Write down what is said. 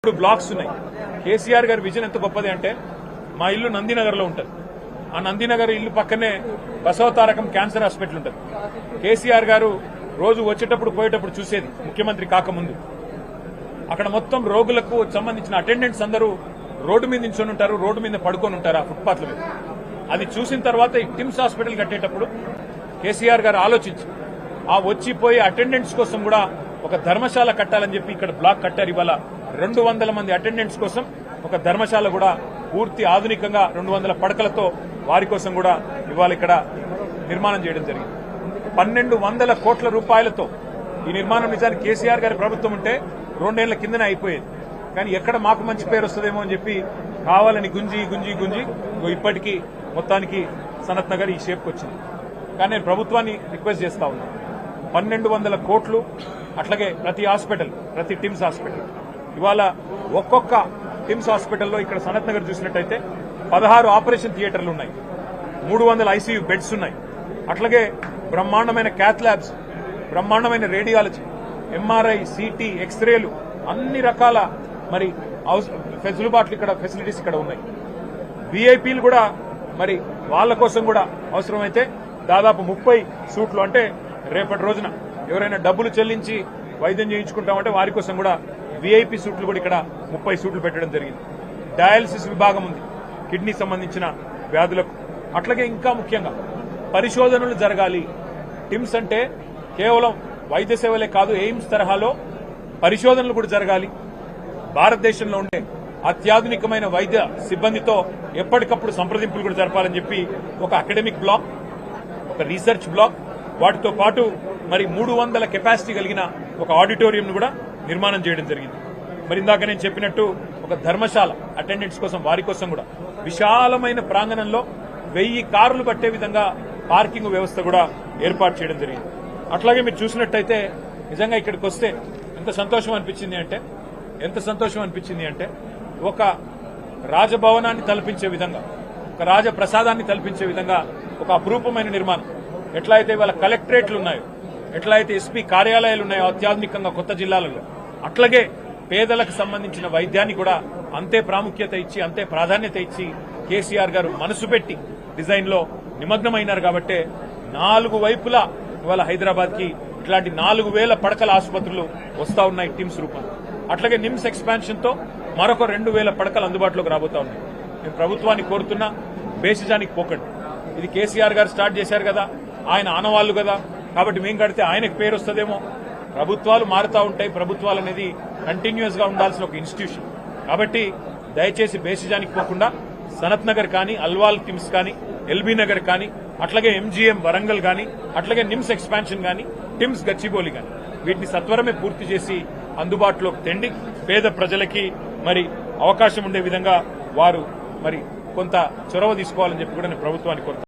ఇప్పుడు బ్లాక్స్ ఉన్నాయి. కేసీఆర్ గారి విజన్ ఎంత గొప్పది అంటే మా ఇల్లు నందినగర్ లో ఉంటుంది. ఆ నందినగర్ ఇల్లు పక్కనే బసవతారకం క్యాన్సర్ హాస్పిటల్ ఉంటుంది. కేసీఆర్ గారు రోజు వచ్చేటప్పుడు పోయేటప్పుడు చూసేది ముఖ్యమంత్రి కాకముందు. అక్కడ మొత్తం రోగులకు సంబంధించిన అటెండెంట్స్ అందరూ రోడ్డు మీద నించొని ఉంటారు, రోడ్డు మీద పడుకొని ఉంటారు ఆ ఫుట్పాత్ల మీద. అది చూసిన తర్వాత ఈ టిమ్స్ హాస్పిటల్ కట్టేటప్పుడు కేసీఆర్ గారు ఆలోచించి ఆ వచ్చిపోయే అటెండెంట్స్ కోసం కూడా ఒక ధర్మశాల కట్టాలని చెప్పి ఇక్కడ బ్లాక్ కట్టారు. ఇవాళ 200 మంది అటెండెంట్స్ కోసం ఒక ధర్మశాల కూడా పూర్తి ఆధునికంగా 200 పడకలతో వారి కోసం కూడా ఇవాళ ఇక్కడ నిర్మాణం చేయడం జరిగింది. 1200 కోట్ల రూపాయలతో ఈ నిర్మాణం నిజానికి కేసీఆర్ గారి ప్రభుత్వం ఉంటే 2 ఏళ్ల కిందనే అయిపోయేది. కానీ ఎక్కడ మాకు మంచి పేరు వస్తుందేమో అని చెప్పి కావాలని గుంజి గుంజి గుంజి ఇప్పటికీ మొత్తానికి సనత్ నగర్ ఈ షేప్కి వచ్చింది. కానీ నేను ప్రభుత్వాన్ని రిక్వెస్ట్ చేస్తా ఉన్నాను, 1200 కోట్లు అట్లాగే ప్రతి హాస్పిటల్, ప్రతి టిమ్స్ హాస్పిటల్ ఇవాళ ఒక్కొక్క టిమ్స్ హాస్పిటల్లో ఇక్కడ సనత్ నగర్ చూసినట్టయితే 16 ఆపరేషన్ థియేటర్లు ఉన్నాయి, 300 ఐసీయూ బెడ్స్ ఉన్నాయి. అట్లాగే బ్రహ్మాండమైన క్యాత్ ల్యాబ్స్, బ్రహ్మాండమైన రేడియాలజీ, ఎంఆర్ఐ, సిటీ, ఎక్స్రేలు, అన్ని రకాల మరి ఫెసిలిటీస్ ఇక్కడ ఫెసిలిటీస్ ఇక్కడ ఉన్నాయి. వీఐపీలు కూడా మరి వాళ్ళ కోసం కూడా అవసరమైతే దాదాపు 30 సూట్లు, అంటే రేపటి రోజున ఎవరైనా డబ్బులు చెల్లించి వైద్యం చేయించుకుంటామంటే వారి కోసం కూడా వీఐపీ సూట్లు కూడా ఇక్కడ 30 సూట్లు పెట్టడం జరిగింది. డయాలసిస్ విభాగం ఉంది కిడ్నీ సంబంధించిన వ్యాధులకు. అట్లాగే ఇంకా ముఖ్యంగా పరిశోధనలు జరగాలి. టిమ్స్ అంటే కేవలం వైద్య సేవలే కాదు, ఎయిమ్స్ తరహాలో పరిశోధనలు కూడా జరగాలి. భారతదేశంలో ఉండే అత్యాధునికమైన వైద్య సిబ్బందితో ఎప్పటికప్పుడు సంప్రదింపులు కూడా జరపాలని చెప్పి ఒక అకాడమిక్ బ్లాక్, ఒక రీసెర్చ్ బ్లాక్, వాటితో పాటు మరి 300 కెపాసిటీ కలిగిన ఒక ఆడిటోరియంను కూడా నిర్మాణం చేయడం జరిగింది. మరి ఇందాక నేను చెప్పినట్టు ఒక ధర్మశాల అటెండెంట్స్ కోసం, వారి కోసం కూడా విశాలమైన ప్రాంగణంలో 1000 కార్లు పట్టే విధంగా పార్కింగ్ వ్యవస్థ కూడా ఏర్పాటు చేయడం జరిగింది. అట్లాగే మీరు చూసినట్టయితే నిజంగా ఇక్కడికి వస్తే ఎంత సంతోషం అనిపించింది అంటే ఒక రాజభవనాన్ని తలపించే విధంగా, ఒక రాజప్రసాదాన్ని తలపించే విధంగా ఒక అపురూపమైన నిర్మాణం. ఎట్లా అయితే ఇవాళ కలెక్టరేట్లు ఉన్నాయో, ఎట్లా అయితే ఎస్పీ కార్యాలయాలు ఉన్నాయో అత్యాధునికంగా కొత్త జిల్లాలలో, అట్లాగే పేదలకు సంబంధించిన వైద్యాన్ని కూడా అంతే ప్రాముఖ్యత ఇచ్చి, అంతే ప్రాధాన్యత ఇచ్చి కేసీఆర్ గారు మనసు పెట్టి డిజైన్ లో నిమగ్నమైనారు. కాబట్టే 4 వైపులా ఇవాళ హైదరాబాద్ కి ఇట్లాంటి 4000 పడకల ఆసుపత్రులు వస్తా ఉన్నాయి టిమ్స్ రూపంలో. అట్లాగే నిమ్స్ ఎక్స్పాన్షన్ తో మరొక 2000 పడకలు అందుబాటులోకి రాబోతా ఉన్నాయి. నేను ప్రభుత్వాన్ని కోరుతున్నా, బేసిజానికి పోకండి. ఇది కేసీఆర్ గారు స్టార్ట్ చేశారు కదా, ఆయన ఆనవాళ్లు కదా, కాబట్టి మేం కడితే ఆయనకు పేరు వస్తుందేమో. ప్రభుత్వాలు మారుతూ ఉంటాయి. ప్రభుత్వాలు అనేది కంటిన్యూస్ గా ఉండాల్సిన ఒక ఇన్స్టిట్యూషన్. కాబట్టి దయచేసి బేసిజానికి పోకుండా సనత్ నగర్ కానీ, అల్వాల్ టిమ్స్ కానీ, ఎల్బీ నగర్ కానీ, అట్లాగే ఎంజీఎం వరంగల్ కానీ, అట్లాగే నిమ్స్ ఎక్స్పాన్షన్ కానీ, టిమ్స్ గచ్చిబౌలి కానీ వీటిని సత్వరమే పూర్తి చేసి అందుబాటులోకి తెండి పేద ప్రజలకి మరి అవకాశం ఉండే విధంగా వారు మరి కొంత చొరవ తీసుకోవాలని చెప్పి కూడా నేను ప్రభుత్వాన్ని కోరుతాను.